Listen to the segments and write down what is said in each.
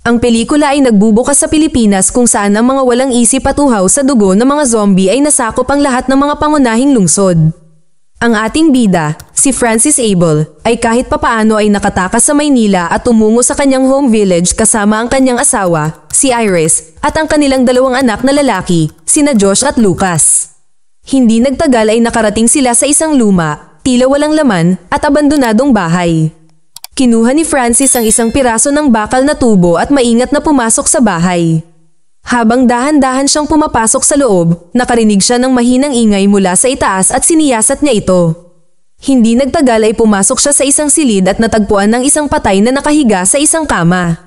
Ang pelikula ay nagbubukas sa Pilipinas kung saan ang mga walang isip at uhaw sa dugo ng mga zombie ay nasakop ang lahat ng mga pangunahing lungsod. Ang ating bida, si Francis Abel, ay kahit papaano ay nakatakas sa Maynila at tumungo sa kanyang home village kasama ang kanyang asawa, si Iris, at ang kanilang dalawang anak na lalaki, sina Josh at Lucas. Hindi nagtagal ay nakarating sila sa isang luma, tila walang laman, at abandonadong bahay. Kinuha ni Francis ang isang piraso ng bakal na tubo at maingat na pumasok sa bahay. Habang dahan-dahan siyang pumapasok sa loob, nakarinig siya ng mahinang ingay mula sa itaas at siniyasat niya ito. Hindi nagtagal ay pumasok siya sa isang silid at natagpuan ng isang patay na nakahiga sa isang kama.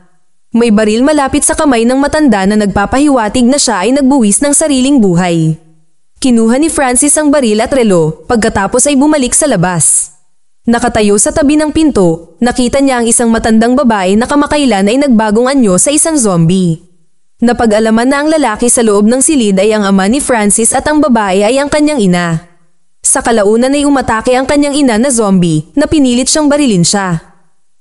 May baril malapit sa kamay ng matanda na nagpapahiwatig na siya ay nagbuwis ng sariling buhay. Kinuha ni Francis ang baril at relo, pagkatapos ay bumalik sa labas. Nakatayo sa tabi ng pinto, nakita niya ang isang matandang babae na kamakailan ay nagbagong anyo sa isang zombie. Napag-alaman na ang lalaki sa loob ng silid ay ang ama ni Francis at ang babae ay ang kanyang ina. Sa kalaunan ay umatake ang kanyang ina na zombie na pinilit siyang barilin siya.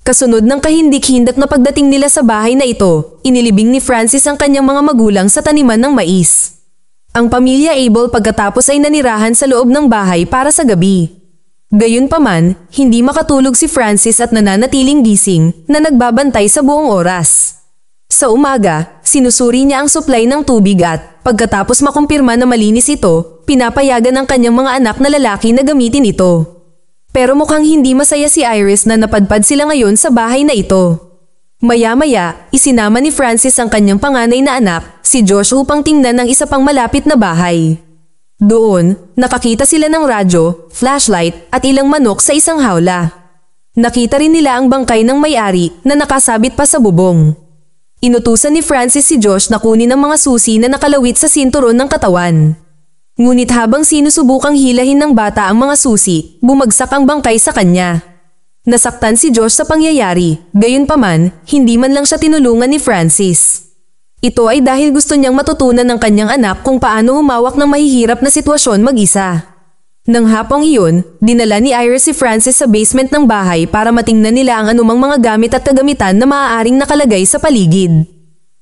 Kasunod ng kahindik-hindak na pagdating nila sa bahay na ito, inilibing ni Francis ang kanyang mga magulang sa taniman ng mais. Ang pamilya Abel pagkatapos ay nanirahan sa loob ng bahay para sa gabi. Gayunpaman, hindi makatulog si Francis at nananatiling gising na nagbabantay sa buong oras. Sa umaga, sinusuri niya ang supply ng tubig at, pagkatapos makumpirma na malinis ito, pinapayagan ng kanyang mga anak na lalaki na gamitin ito. Pero mukhang hindi masaya si Iris na napadpad sila ngayon sa bahay na ito. Maya-maya, isinama ni Francis ang kanyang panganay na anak, si Josh upang tingnan ang isa pang malapit na bahay. Doon, nakakita sila ng radyo, flashlight at ilang manok sa isang hawla. Nakita rin nila ang bangkay ng may-ari na nakasabit pa sa bubong. Inutusan ni Francis si Josh na kunin ang mga susi na nakalawit sa sinturon ng katawan. Ngunit habang sinusubukang hilahin ng bata ang mga susi, bumagsak ang bangkay sa kanya. Nasaktan si Josh sa pangyayari, gayunpaman, hindi man lang siya tinulungan ni Francis. Ito ay dahil gusto niyang matutunan ng kanyang anak kung paano humawak ng mahihirap na sitwasyon mag-isa. Nang hapong iyon, dinala ni Iris si Francis sa basement ng bahay para matingnan nila ang anumang mga gamit at kagamitan na maaaring nakalagay sa paligid.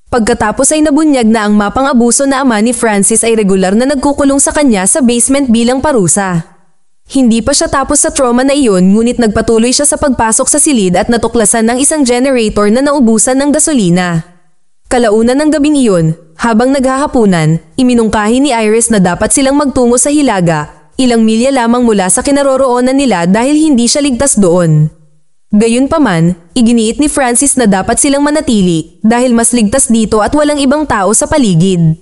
Pagkatapos ay nabunyag na ang mapang abuso na ama ni Francis ay regular na nagkukulong sa kanya sa basement bilang parusa. Hindi pa siya tapos sa trauma na iyon ngunit nagpatuloy siya sa pagpasok sa silid at natuklasan ng isang generator na naubusan ng gasolina. Kalaunan ng gabing iyon, habang naghahapunan, iminungkahi ni Iris na dapat silang magtungo sa Hilaga, ilang milya lamang mula sa kinaroroonan nila dahil hindi siya ligtas doon. Gayunpaman, iginiit ni Francis na dapat silang manatili dahil mas ligtas dito at walang ibang tao sa paligid.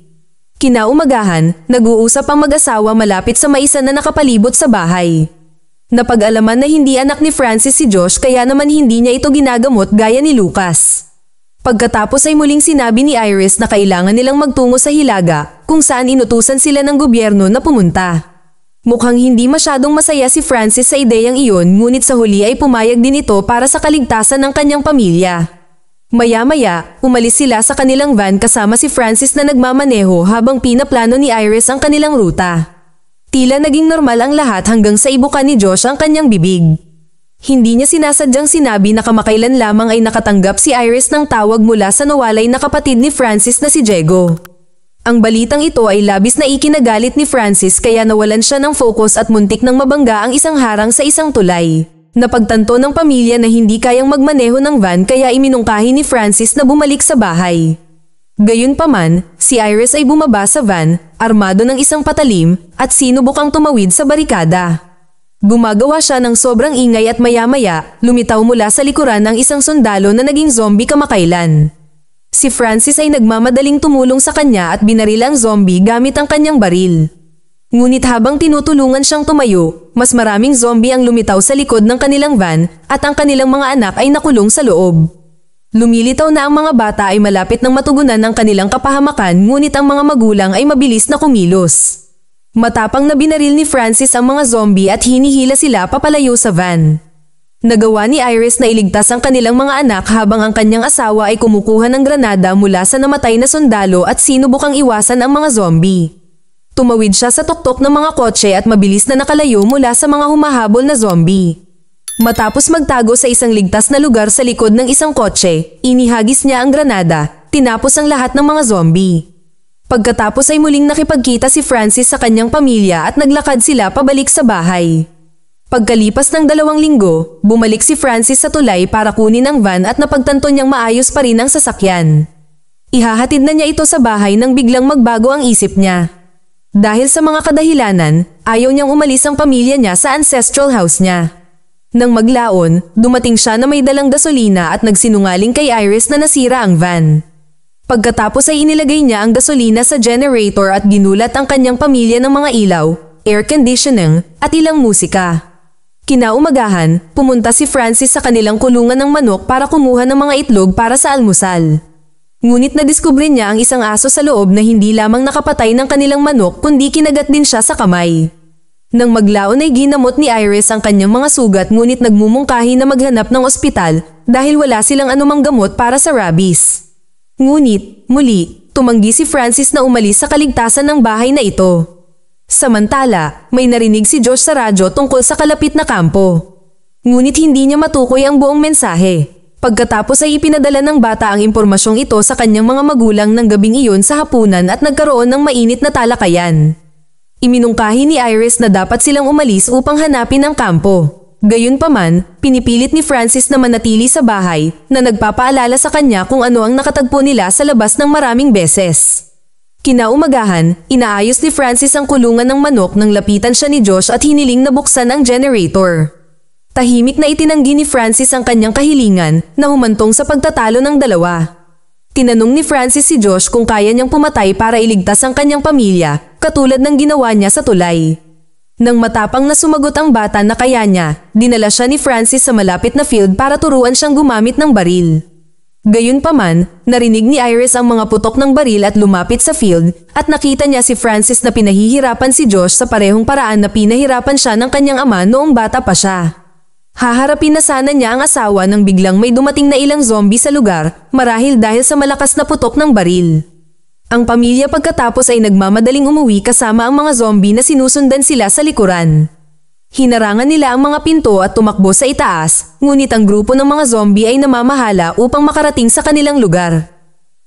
Kinaumagahan, nag-uusap ang mag-asawa malapit sa maisan na nakapalibot sa bahay. Napag-alaman na hindi anak ni Francis si Josh kaya naman hindi niya ito ginagamot gaya ni Lucas. Pagkatapos ay muling sinabi ni Iris na kailangan nilang magtungo sa Hilaga kung saan inutusan sila ng gobyerno na pumunta. Mukhang hindi masyadong masaya si Francis sa ideyang iyon ngunit sa huli ay pumayag din ito para sa kaligtasan ng kanyang pamilya. Maya-maya, umalis sila sa kanilang van kasama si Francis na nagmamaneho habang pinaplano ni Iris ang kanilang ruta. Tila naging normal ang lahat hanggang sa ibuka ni Josh ang kanyang bibig. Hindi niya sinasadyang sinabi na kamakailan lamang ay nakatanggap si Iris ng tawag mula sa nawalay na kapatid ni Francis na si Diego. Ang balitang ito ay labis na ikinagalit ni Francis kaya nawalan siya ng focus at muntik nang mabangga ang isang harang sa isang tulay. Napagtanto ng pamilya na hindi kayang magmaneho ng van kaya iminungkahi ni Francis na bumalik sa bahay. Gayunpaman, si Iris ay bumaba sa van, armado ng isang patalim, at sinubukang tumawid sa barikada. Gumagawa siya ng sobrang ingay at maya-maya, lumitaw mula sa likuran ng isang sundalo na naging zombie kamakailan. Si Francis ay nagmamadaling tumulong sa kanya at binaril ang zombie gamit ang kanyang baril. Ngunit habang tinutulungan siyang tumayo, mas maraming zombie ang lumitaw sa likod ng kanilang van at ang kanilang mga anak ay nakulong sa loob. Lumilitaw na ang mga bata ay malapit ng matugunan ng kanilang kapahamakan ngunit ang mga magulang ay mabilis na kumilos. Matapang na binaril ni Francis ang mga zombie at hinihila sila papalayo sa van. Nagawa ni Iris na iligtas ang kanilang mga anak habang ang kanyang asawa ay kumukuha ng granada mula sa namatay na sundalo at sinubukang iwasan ang mga zombie. Tumawid siya sa tuktok ng mga kotse at mabilis na nakalayo mula sa mga humahabol na zombie. Matapos magtago sa isang ligtas na lugar sa likod ng isang kotse, inihagis niya ang granada, tinapos ang lahat ng mga zombie. Pagkatapos ay muling nakipagkita si Francis sa kanyang pamilya at naglakad sila pabalik sa bahay. Pagkalipas ng 2 linggo, bumalik si Francis sa tulay para kunin ang van at napagtanto niyang maayos pa rin ang sasakyan. Ihahatid na niya ito sa bahay nang biglang magbago ang isip niya. Dahil sa mga kadahilanan, ayaw niyang umalis ang pamilya niya sa ancestral house niya. Nang maglaon, dumating siya na may dalang gasolina at nagsinungaling kay Iris na nasira ang van. Pagkatapos ay inilagay niya ang gasolina sa generator at ginulat ang kanyang pamilya ng mga ilaw, air conditioning, at ilang musika. Kinaumagahan, pumunta si Francis sa kanilang kulungan ng manok para kumuha ng mga itlog para sa almusal. Ngunit nadiskubre niya ang isang aso sa loob na hindi lamang nakapatay ng kanilang manok kundi kinagat din siya sa kamay. Nang maglaon ay ginamot ni Iris ang kanyang mga sugat ngunit nagmumungkahi na maghanap ng ospital dahil wala silang anumang gamot para sa rabies. Ngunit, muli, tumanggi si Francis na umalis sa kaligtasan ng bahay na ito. Samantala, may narinig si Josh sa radyo tungkol sa kalapit na kampo. Ngunit hindi niya matukoy ang buong mensahe. Pagkatapos ay ipinadala ng bata ang impormasyong ito sa kanyang mga magulang ng gabing iyon sa hapunan at nagkaroon ng mainit na talakayan. Iminungkahi ni Iris na dapat silang umalis upang hanapin ang kampo. Gayunpaman, pinipilit ni Francis na manatili sa bahay na nagpapaalala sa kanya kung ano ang nakatagpo nila sa labas ng maraming beses. Kinaumagahan, inaayos ni Francis ang kulungan ng manok nang lapitan siya ni Josh at hiniling na buksan ang generator. Tahimik na itinanggi ni Francis ang kanyang kahilingan na humantong sa pagtatalo ng dalawa. Tinanong ni Francis si Josh kung kaya niyang pumatay para iligtas ang kanyang pamilya, katulad ng ginawa niya sa tulay. Nang matapang na sumagot ang bata na kaya niya, dinala siya ni Francis sa malapit na field para turuan siyang gumamit ng baril. Gayunpaman, narinig ni Iris ang mga putok ng baril at lumapit sa field at nakita niya si Francis na pinahihirapan si Josh sa parehong paraan na pinahirapan siya ng kanyang ama noong bata pa siya. Haharapin na sana niya ang asawa nang biglang may dumating na ilang zombie sa lugar marahil dahil sa malakas na putok ng baril. Ang pamilya pagkatapos ay nagmamadaling umuwi kasama ang mga zombie na sinusundan sila sa likuran. Hinarangan nila ang mga pinto at tumakbo sa itaas, ngunit ang grupo ng mga zombie ay namamahala upang makarating sa kanilang lugar.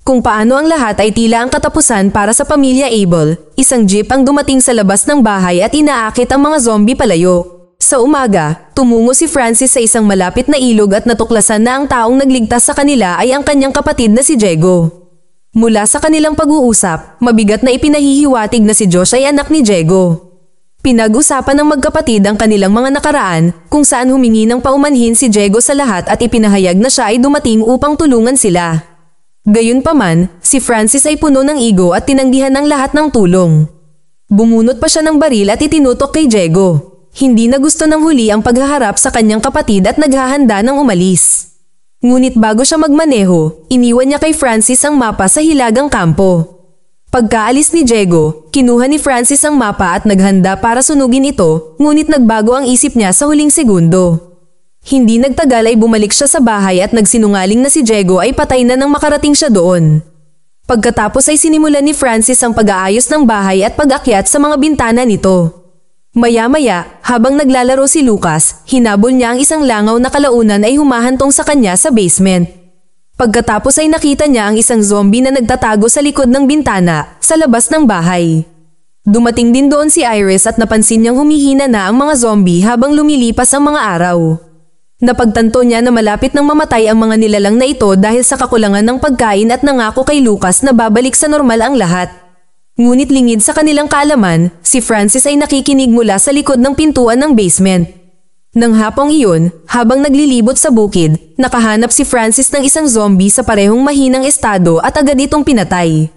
Kung paano ang lahat ay tila ang katapusan para sa pamilya Abel, isang jeep ang dumating sa labas ng bahay at inaakit ang mga zombie palayo. Sa umaga, tumungo si Francis sa isang malapit na ilog at natuklasan na ang taong nagligtas sa kanila ay ang kanyang kapatid na si Diego. Mula sa kanilang pag-uusap, mabigat na ipinahihiwatig na si Josh ay anak ni Diego. Pinag-usapan ng magkapatid ang kanilang mga nakaraan kung saan humingi ng paumanhin si Diego sa lahat at ipinahayag na siya ay dumating upang tulungan sila. Gayunpaman, si Francis ay puno ng ego at tinanggihan ng lahat ng tulong. Bumunot pa siya ng baril at itinutok kay Diego. Hindi na gusto ng huli ang paghaharap sa kanyang kapatid at naghahanda ng umalis. Ngunit bago siya magmaneho, iniwan niya kay Francis ang mapa sa hilagang kampo. Pagkaalis ni Diego, kinuha ni Francis ang mapa at naghanda para sunugin ito, ngunit nagbago ang isip niya sa huling segundo. Hindi nagtagal ay bumalik siya sa bahay at nagsinungaling na si Diego ay patay na nang makarating siya doon. Pagkatapos ay sinimulan ni Francis ang pag-aayos ng bahay at pag-akyat sa mga bintana nito. Maya-maya, habang naglalaro si Lucas, hinabol niya ang isang langaw na kalaunan ay humahantong sa kanya sa basement. Pagkatapos ay nakita niya ang isang zombie na nagtatago sa likod ng bintana, sa labas ng bahay. Dumating din doon si Iris at napansin niyang humihina na ang mga zombie habang lumilipas ang mga araw. Napagtanto niya na malapit nang mamatay ang mga nilalang na ito dahil sa kakulangan ng pagkain at nangako kay Lucas na babalik sa normal ang lahat. Ngunit lingid sa kanilang kaalaman, si Francis ay nakikinig mula sa likod ng pintuan ng basement. Nang hapong iyon, habang naglilibot sa bukid, nakahanap si Francis ng isang zombie sa parehong mahinang estado at agad itong pinatay.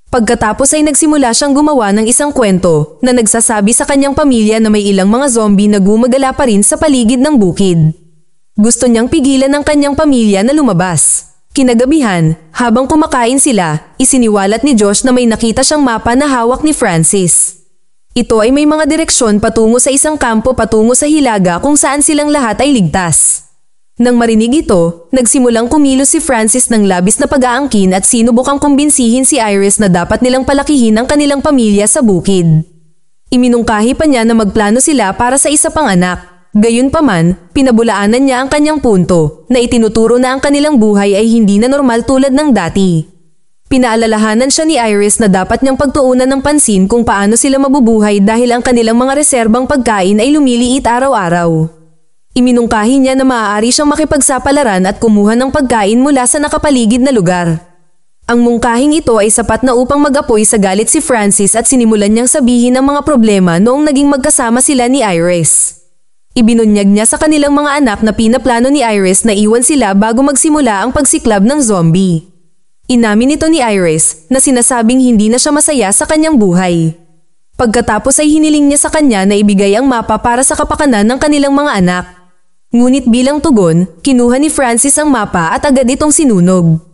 Pagkatapos ay nagsimula siyang gumawa ng isang kwento na nagsasabi sa kanyang pamilya na may ilang mga zombie na gumagala pa rin sa paligid ng bukid. Gusto niyang pigilan ang kanyang pamilya na lumabas. Kinagabihan, habang kumakain sila, isiniwalat ni Josh na may nakita siyang mapa na hawak ni Francis. Ito ay may mga direksyon patungo sa isang kampo patungo sa Hilaga kung saan silang lahat ay ligtas. Nang marinig ito, nagsimulang kumilos si Francis ng labis na pag-aangkin at sinubukang kumbinsihin si Iris na dapat nilang palakihin ang kanilang pamilya sa bukid. Iminungkahi pa niya na magplano sila para sa isa pang anak. Gayunpaman, pinabulaanan niya ang kanyang punto na itinuturo na ang kanilang buhay ay hindi na normal tulad ng dati. Pinaalalahanan siya ni Iris na dapat niyang pagtuunan ng pansin kung paano sila mabubuhay dahil ang kanilang mga reserbang pagkain ay lumiliit araw-araw. Iminungkahi niya na maaari siyang makipagsapalaran at kumuha ng pagkain mula sa nakapaligid na lugar. Ang mungkahing ito ay sapat na upang mag-apoy sa galit si Francis at sinimulan niyang sabihin ang mga problema noong naging magkasama sila ni Iris. Ibinunyag niya sa kanilang mga anak na pinaplano ni Iris na iwan sila bago magsimula ang pagsiklab ng zombie. Inamin nito ni Iris na sinasabing hindi na siya masaya sa kanyang buhay. Pagkatapos ay hiniling niya sa kanya na ibigay ang mapa para sa kapakanan ng kanilang mga anak. Ngunit bilang tugon, kinuha ni Francis ang mapa at agad itong sinunog.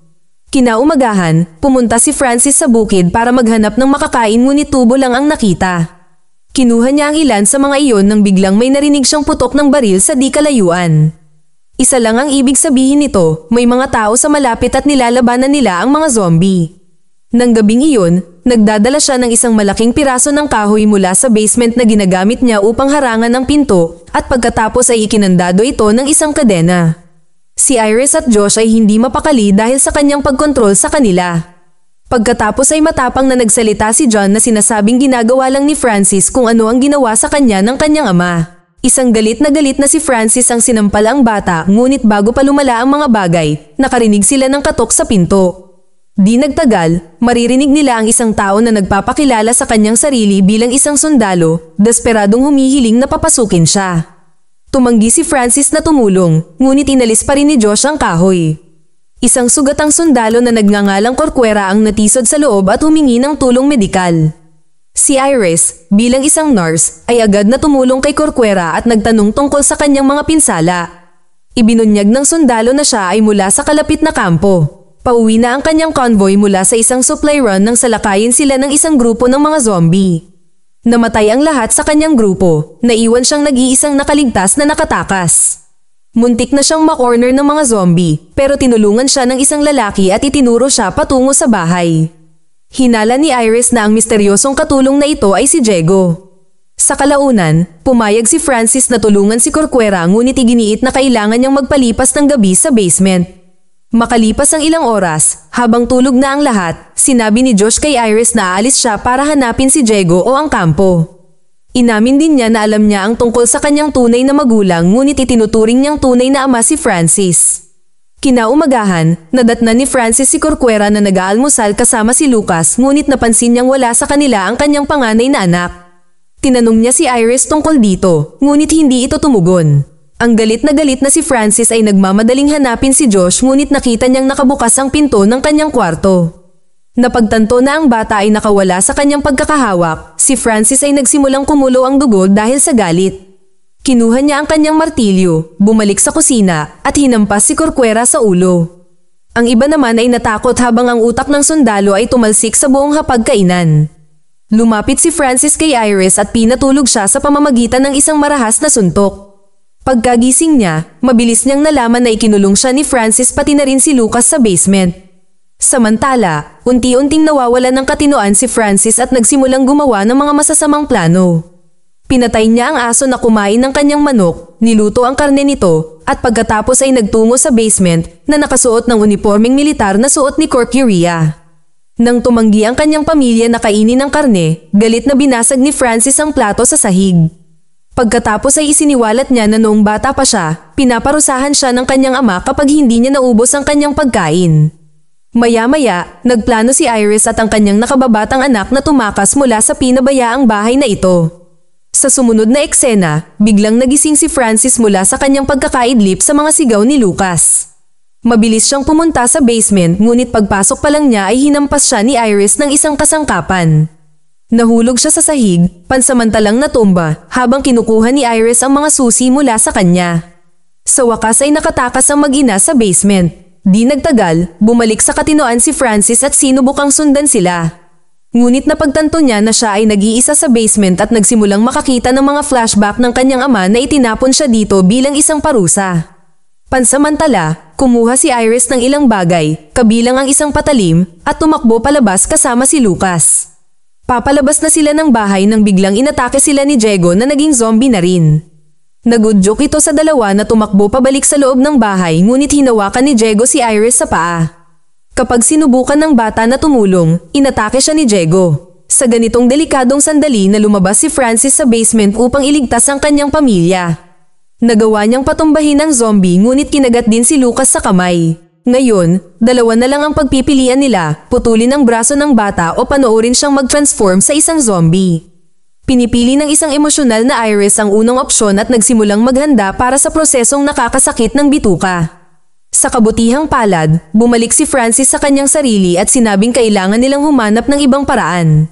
Kinaumagahan, pumunta si Francis sa bukid para maghanap ng makakain ngunit tubo lang ang nakita. Kinuha niya ang ilan sa mga iyon nang biglang may narinig siyang putok ng baril sa di kalayuan. Isa lang ang ibig sabihin nito, may mga tao sa malapit at nilalabanan nila ang mga zombie. Nang gabing iyon, nagdadala siya ng isang malaking piraso ng kahoy mula sa basement na ginagamit niya upang harangan ang pinto at pagkatapos ay ikinandado ito ng isang kadena. Si Iris at Josh ay hindi mapakali dahil sa kanyang pagkontrol sa kanila. Pagkatapos ay matapang na nagsalita si John na sinasabing ginagawa lang ni Francis kung ano ang ginawa sa kanya ng kanyang ama. Isang galit na si Francis ang sinampal ang bata ngunit bago pa lumala ang mga bagay, nakarinig sila ng katok sa pinto. Di nagtagal, maririnig nila ang isang tao na nagpapakilala sa kanyang sarili bilang isang sundalo, desperadong humihiling na papasukin siya. Tumanggi si Francis na tumulong, ngunit inalis pa rin ni Josh ang kahoy. Isang sugatang sundalo na nagngangalang Corcuera ang natisod sa loob at humingi ng tulong medikal. Si Iris, bilang isang nurse, ay agad na tumulong kay Corcuera at nagtanong tungkol sa kanyang mga pinsala. Ibinunyag ng sundalo na siya ay mula sa kalapit na kampo. Pauwi na ang kanyang convoy mula sa isang supply run nang salakayin sila ng isang grupo ng mga zombie. Namatay ang lahat sa kanyang grupo, naiwan siyang nag-iisang nakaligtas na nakatakas. Muntik na siyang makorner ng mga zombie, pero tinulungan siya ng isang lalaki at itinuro siya patungo sa bahay. Hinala ni Iris na ang misteryosong katulong na ito ay si Diego. Sa kalaunan, pumayag si Francis na tulungan si Corcuera ngunit iginiit na kailangan niyang magpalipas ng gabi sa basement. Makalipas ang ilang oras, habang tulog na ang lahat, sinabi ni Josh kay Iris na aalis siya para hanapin si Diego o ang kampo. Inamin din niya na alam niya ang tungkol sa kanyang tunay na magulang ngunit itinuturing niyang tunay na ama si Francis. Kinaumagahan, nadatnan ni Francis si Corcuera na nag-aalmusal kasama si Lucas ngunit napansin niyang wala sa kanila ang kanyang panganay na anak. Tinanong niya si Iris tungkol dito, ngunit hindi ito tumugon. Ang galit na si Francis ay nagmamadaling hanapin si Josh ngunit nakita niyang nakabukas ang pinto ng kanyang kwarto. Napagtanto na ang bata ay nakawala sa kanyang pagkakahawak, si Francis ay nagsimulang kumulo ang dugo dahil sa galit. Kinuha niya ang kanyang martilyo, bumalik sa kusina, at hinampas si Corcuera sa ulo. Ang iba naman ay natakot habang ang utak ng sundalo ay tumalsik sa buong hapagkainan. Lumapit si Francis kay Iris at pinatulog siya sa pamamagitan ng isang marahas na suntok. Pagkagising niya, mabilis niyang nalaman na ikinulong siya ni Francis pati na rin si Lucas sa basement. Samantala, unti-unting nawawalan ng katinoan si Francis at nagsimulang gumawa ng mga masasamang plano. Pinatay niya ang aso na kumain ng kanyang manok, niluto ang karne nito, at pagkatapos ay nagtungo sa basement na nakasuot ng unipormeng militar na suot ni Corcuera. Nang tumanggi ang kanyang pamilya na kainin ang karne, galit na binasag ni Francis ang plato sa sahig. Pagkatapos ay isiniwalat niya na noong bata pa siya, pinaparusahan siya ng kanyang ama kapag hindi niya naubos ang kanyang pagkain. Maya-maya, nagplano si Iris at ang kanyang nakababatang anak na tumakas mula sa pinabayaang bahay na ito. Sa sumunod na eksena, biglang nagising si Francis mula sa kanyang pagkakaidlip sa mga sigaw ni Lucas. Mabilis siyang pumunta sa basement ngunit pagpasok pa lang niya ay hinampas siya ni Iris ng isang kasangkapan. Nahulog siya sa sahig, pansamantalang natumba, habang kinukuha ni Iris ang mga susi mula sa kanya. Sa wakas ay nakatakas ang mag-ina sa basement. Di nagtagal, bumalik sa katinoan si Francis at sinubukang sundan sila. Ngunit napagtanto niya na siya ay nag-iisa sa basement at nagsimulang makakita ng mga flashback ng kanyang ama na itinapon siya dito bilang isang parusa. Pansamantala, kumuha si Iris ng ilang bagay, kabilang ang isang patalim, at tumakbo palabas kasama si Lucas. Papalabas na sila ng bahay nang biglang inatake sila ni Diego na naging zombie na rin. Nagudyok ito sa dalawa na tumakbo pabalik sa loob ng bahay ngunit hinawakan ni Diego si Iris sa paa. Kapag sinubukan ng bata na tumulong, inatake siya ni Diego. Sa ganitong delikadong sandali na lumabas si Francis sa basement upang iligtas ang kanyang pamilya. Nagawa niyang patumbahin ang zombie ngunit kinagat din si Lucas sa kamay. Ngayon, dalawa na lang ang pagpipilian nila, putulin ang braso ng bata o panoorin siyang mag-transform sa isang zombie. Pinipili ng isang emosyonal na Iris ang unang opsyon at nagsimulang maghanda para sa prosesong nakakasakit ng bituka. Sa kabutihang palad, bumalik si Francis sa kanyang sarili at sinabing kailangan nilang humanap ng ibang paraan.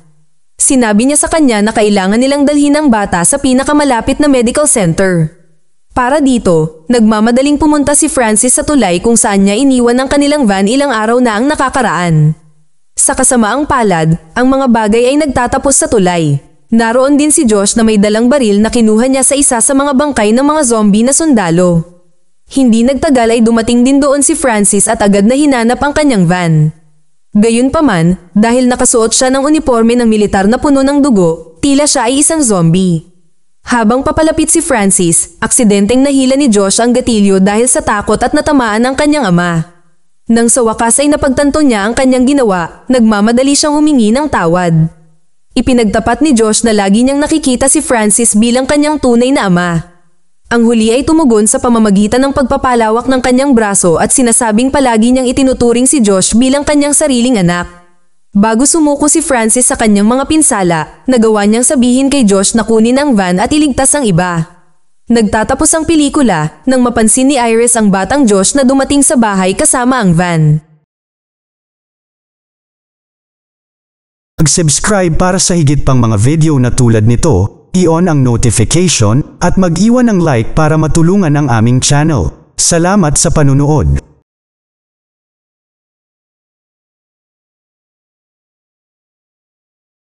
Sinabi niya sa kanya na kailangan nilang dalhin ang bata sa pinakamalapit na medical center. Para dito, nagmamadaling pumunta si Francis sa tulay kung saan niya iniwan ang kanilang van ilang araw na ang nakakaraan. Sa kasamaang palad, ang mga bagay ay nagtatapos sa tulay. Naroon din si Josh na may dalang baril na kinuha niya sa isa sa mga bangkay ng mga zombie na sundalo. Hindi nagtagal ay dumating din doon si Francis at agad na hinanap ang kanyang van. Gayunpaman, dahil nakasuot siya ng uniforme ng militar na puno ng dugo, tila siya ay isang zombie. Habang papalapit si Francis, aksidenteng nahila ni Josh ang gatilyo dahil sa takot at natamaan ang kanyang ama. Nang sa wakas ay napagtanto niya ang kanyang ginawa, nagmamadali siyang humingi ng tawad. Ipinagtapat ni Josh na lagi niyang nakikita si Francis bilang kanyang tunay na ama. Ang huli ay tumugon sa pamamagitan ng pagpapalawak ng kanyang braso at sinasabing palagi niyang itinuturing si Josh bilang kanyang sariling anak. Bago sumuko si Francis sa kanyang mga pinsala, nagawa niyang sabihin kay Josh na kunin ang van at iligtas ang iba. Nagtatapos ang pelikula nang mapansin ni Iris ang batang Josh na dumating sa bahay kasama ang van. Mag-subscribe para sa higit pang mga video na tulad nito, i-on ang notification at mag-iwan ng like para matulungan ang aming channel. Salamat sa panunood.